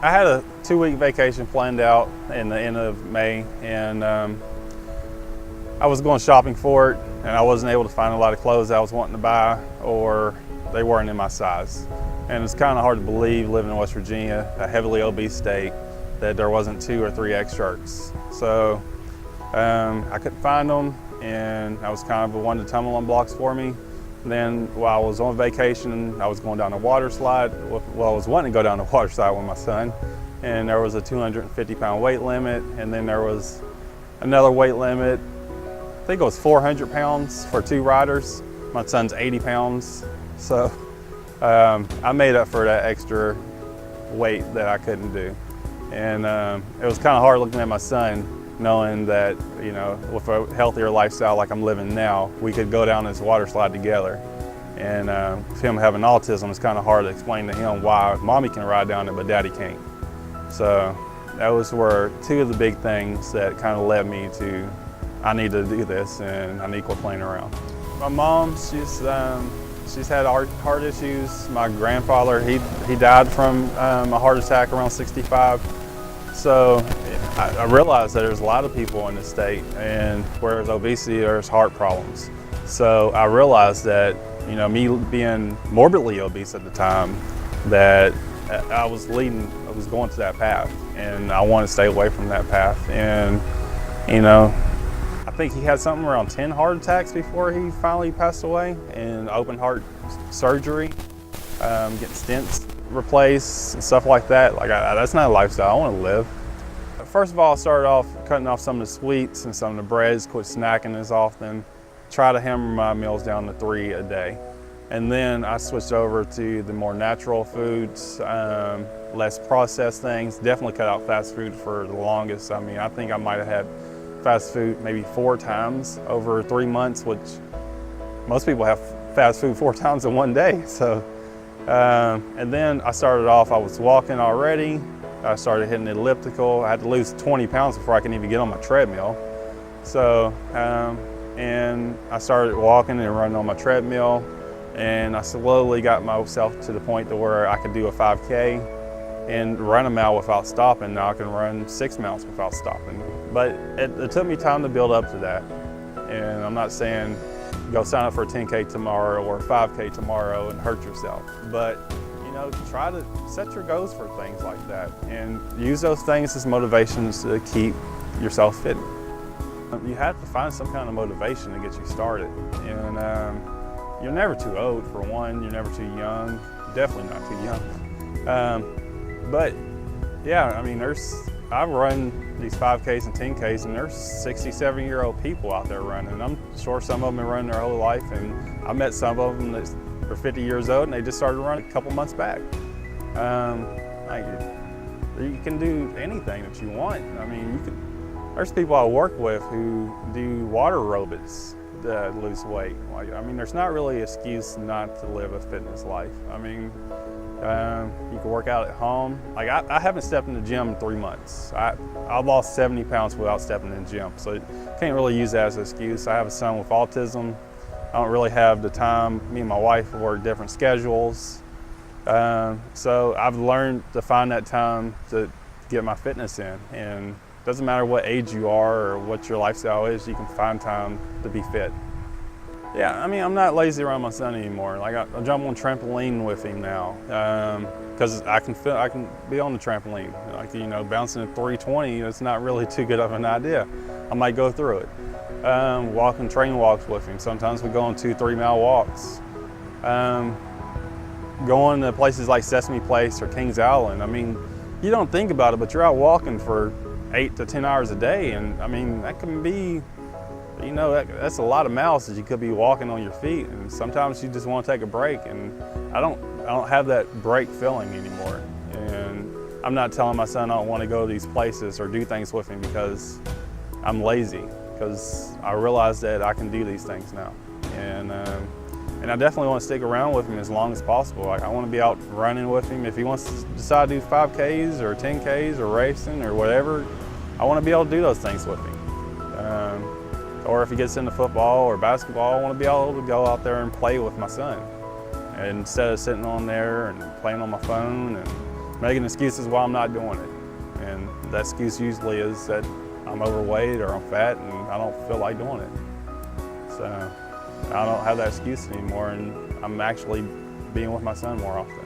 I had a 2-week vacation planned out in the end of May, and I was going shopping for it, and I wasn't able to find a lot of clothes I was wanting to buy, or they weren't in my size. And it's kind of hard to believe, living in West Virginia, a heavily obese state, that there wasn't 2 or 3 X shirts. So I couldn't find them, and I was kind of a one to tumbling blocks for me. And then while I was on vacation, I was going down a water slide. Well, I was wanting to go down a water slide with my son, and there was a 250-pound weight limit, and then there was another weight limit. I think it was 400 pounds for 2 riders. My son's 80 pounds, so I made up for that extra weight that I couldn't do. And it was kind of hard looking at my son, knowing that, you know, with a healthier lifestyle like I'm living now, we could go down this water slide together. And with him having autism, it's kind of hard to explain to him why mommy can ride down it but daddy can't. So those were 2 of the big things that kind of led me to, I need to do this and I need to quit playing around. My mom, she's had heart issues. My grandfather, he died from a heart attack around 65. So I realized that there's a lot of people in the state, and where there's obesity, there's heart problems. So I realized that, you know, me being morbidly obese at the time, that I was going to that path, and I wanted to stay away from that path. And, you know, I think he had something around 10 heart attacks before he finally passed away, and open heart surgery, getting stents replaced and stuff like that. Like, that's not a lifestyle I want to live. First of all, I started off cutting off some of the sweets and some of the breads, quit snacking as often, try to hammer my meals down to 3 a day. And then I switched over to the more natural foods, less processed things, definitely cut out fast food for the longest. I mean, I think I might have had fast food maybe 4 times over 3 months, which most people have fast food 4 times in one day. So, and then I started off, I was walking already. I started hitting the elliptical. I had to lose 20 pounds before I could even get on my treadmill. So, and I started walking and running on my treadmill, and I slowly got myself to the point to where I could do a 5K and run a mile without stopping. Now I can run 6 miles without stopping. But it took me time to build up to that. And I'm not saying go sign up for a 10K tomorrow or a 5K tomorrow and hurt yourself. But you know, try to set your goals for things like that and use those things as motivations to keep yourself fit. You have to find some kind of motivation to get you started. And you're never too old, for one. You're never too young. Definitely not too young. But yeah, I mean, I've run these 5Ks and 10Ks, and there's 60, 70-year-old people out there running. I'm sure some of them have run their whole life, and I met some of them that are 50 years old and they just started running a couple months back. You can do anything that you want. I mean, there's people I work with who do water aerobics to lose weight. I mean, there's not really an excuse not to live a fitness life. I mean, you can work out at home. Like I haven't stepped in the gym in 3 months. I lost 70 pounds without stepping in the gym, so you can't really use that as an excuse. I have a son with autism. I don't really have the time. Me and my wife work different schedules. So I've learned to find that time to get my fitness in. And it doesn't matter what age you are or what your lifestyle is, you can find time to be fit. Yeah, I mean, I'm not lazy around my son anymore. Like I jump on trampoline with him now because I can be on the trampoline. Like, you know, bouncing at 320, it's not really too good of an idea. I might go through it. Walking train walks with him. Sometimes we go on 2-3 mile walks. Going to places like Sesame Place or Kings Island. I mean, you don't think about it, but you're out walking for 8 to 10 hours a day, and I mean, that can be, you know, that's a lot of miles that you could be walking on your feet, and sometimes you just want to take a break, and I don't have that break feeling anymore. And I'm not telling my son I don't want to go to these places or do things with him because I'm lazy, because I realize that I can do these things now. And I definitely want to stick around with him as long as possible. Like, I want to be out running with him. If he wants to decide to do 5Ks or 10Ks or racing or whatever, I want to be able to do those things with him. Or if he gets into football or basketball, I want to be able to go out there and play with my son. And instead of sitting on there and playing on my phone and making excuses why I'm not doing it. And that excuse usually is that I'm overweight or I'm fat and I don't feel like doing it. So I don't have that excuse anymore, and I'm actually being with my son more often.